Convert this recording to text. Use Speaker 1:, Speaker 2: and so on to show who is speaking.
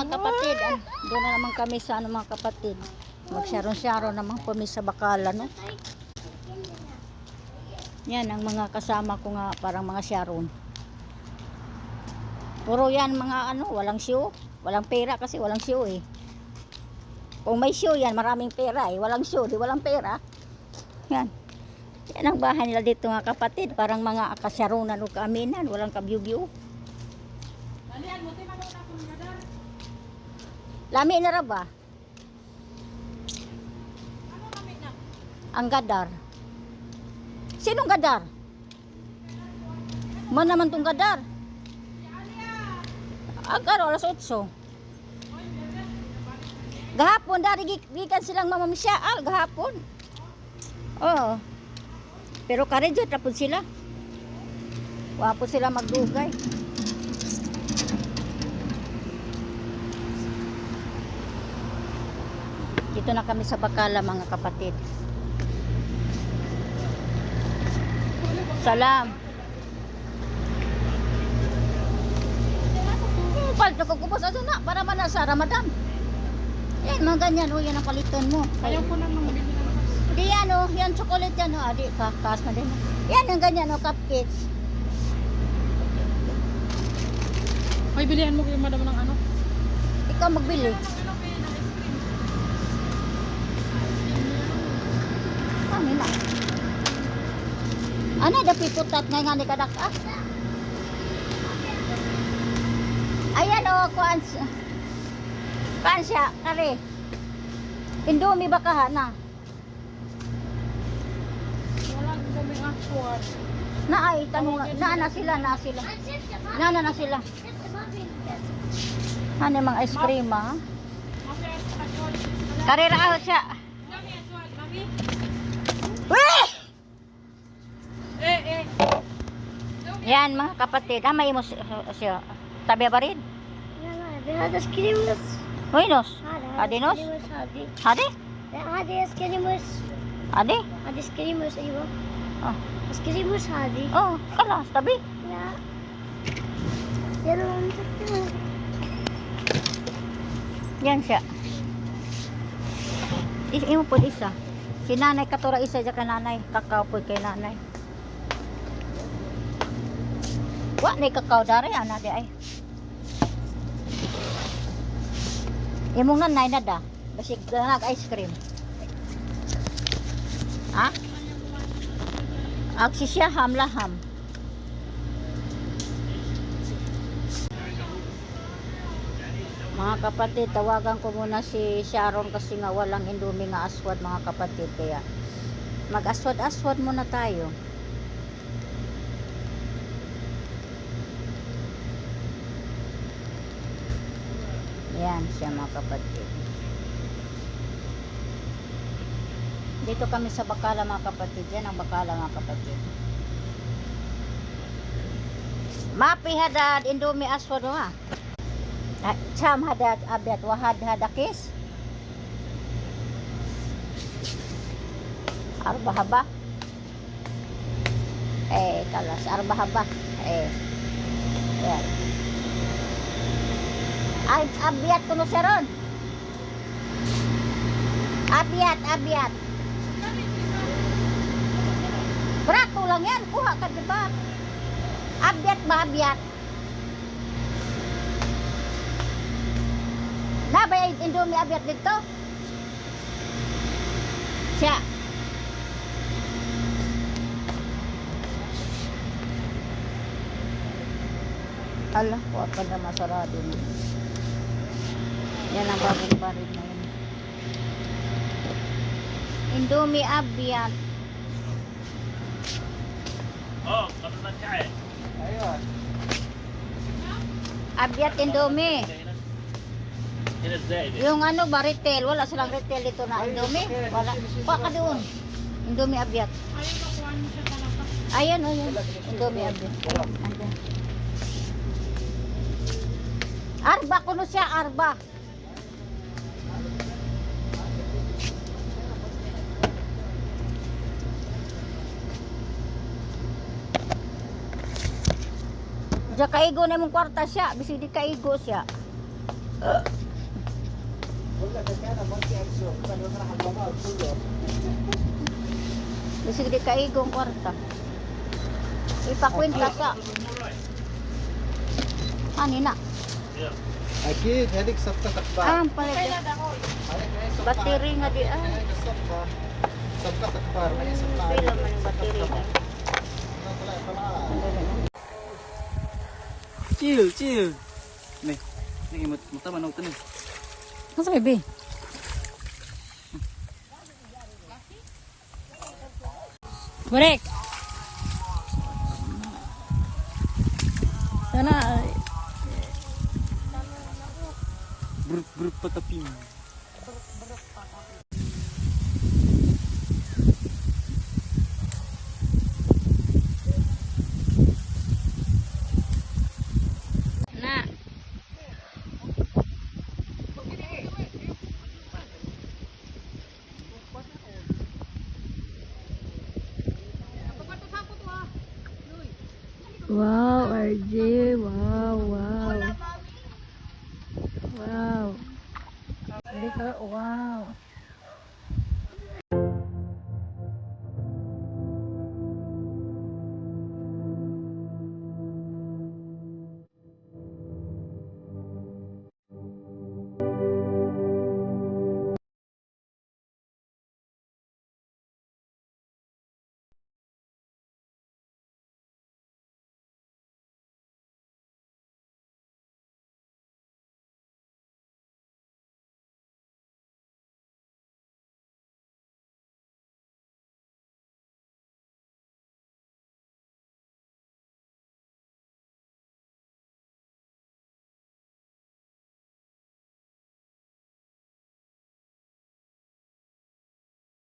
Speaker 1: mga kapatid. Doon na naman kami sa ano mga kapatid. Magsaron-saron naman kami sa Bakalan, no? Yan ang mga kasama ko nga, parang mga sharon. Puro yan mga ano, walang show. Walang pera kasi walang show eh. Kung may show yan, maraming pera eh. Walang show, di walang pera. Yan. Yan ang bahay nila dito mga kapatid. Parang mga kasyarunan o kaaminan. Walang kabiyubiyo. Lami na ra ba? Ang gadar. Sinong gadar? Man naman tong gadar. Agaro, alas 8. Gahapon, dari gikan silang mamamsyaal, gahapon. Oo. Pero karedyo, tapos sila. Wapo sila magdugay. Dito na kami sa Bacala, mga kapatid. Salam. Palto ko kupos aso na para man sa Ramadan. Yan, mga ganyan, yan ang palitan mo.
Speaker 2: Ayaw ko nang mabili na nakas.
Speaker 1: Di yan, yan chocolate yan, adi, kakas na din. Yan, ang ganyan, cupcakes.
Speaker 2: Ay, bilihan mo kayo madam ng ano?
Speaker 1: Ikaw magbili. Ano na? Ano, dapiputat nga nga ni kadak, Ayan kuan siya, kare. Indomie ba kahana?
Speaker 2: Wala kami actual.
Speaker 1: Na ay, tanong, na sila. Na sila. Ano yung mga ice cream, ha? Karera ako siya. Weh! Yan, mga kapatid. May mo siya. Tabi ba rin?
Speaker 3: هذا سكريموس
Speaker 1: Buenos.
Speaker 3: هذا
Speaker 1: Adinos?
Speaker 3: سكريموس هذه
Speaker 1: Hadi?
Speaker 3: لا هذه سكريموس
Speaker 1: Hadi?
Speaker 3: هذه سكريموس ايوه
Speaker 1: Oh.
Speaker 3: سكريموس هذه
Speaker 1: Oh, kalas, tabi.
Speaker 3: لا يلا نسكريموس
Speaker 1: Yan siya. Imo po isa. Si nanay katura isa dyan ka nanay. Kakao po kay nanay. Wa na kakao dari ana di ay. Imong nanay na da. Basig nag ice cream. Ha? Aksi siya hamlaham. Mga kapatid, tawagan ko muna si Sharon kasi nga walang Indomie nga aswad mga kapatid. Kaya mag-aswad-aswad muna tayo. Yan siya mga kapatid. Dito kami sa Bacala mga kapatid. Yan ang Bacala mga kapatid. Mapi hadad Indomie aswad ha. Cham hadad abet wahad hadakis. Arba haba. Kalas arba haba. Yan. Ay, abiat kuno seron. Abiat. Berato lang yan, kuha ka diba? Abiat ba abiat? Nabay Indomie abiat dito? Siya. Allah, huwag ka na masarado mo. Yan ang bagong barid na yun. Indomie abiat.
Speaker 4: اه قبل تعال ايوه
Speaker 1: Abiat Indomie.
Speaker 4: هنا الزائد
Speaker 1: Yung ano ba, retail. Wala silang retail dito na Indomie. Wala. Pa ka doon. Indomie abiat.
Speaker 2: Ayaw nakuha mo siya talaga.
Speaker 1: Ayan o yun. Indomie abiat. Andyan. Arba kuno siya, arba. Diya kaigo na mong kwarta siya. Bisig di kaigo siya. Kasi di kaigong kwarta. Ipakwenta sa kanina.
Speaker 4: Yeah.
Speaker 5: أكيد هذيك صفقة أخبار.
Speaker 1: Pala dyan. Battery nga di ay.
Speaker 5: صفقة أخبار.
Speaker 1: Pila man yung battery nga.
Speaker 5: Chill, chill. Nih, nih mata mana utan nih?
Speaker 1: Nasa bebe? Balik! Sana
Speaker 5: Grup patapin.
Speaker 1: na. Wow, RJ. Wow, wow. Wow. Wow.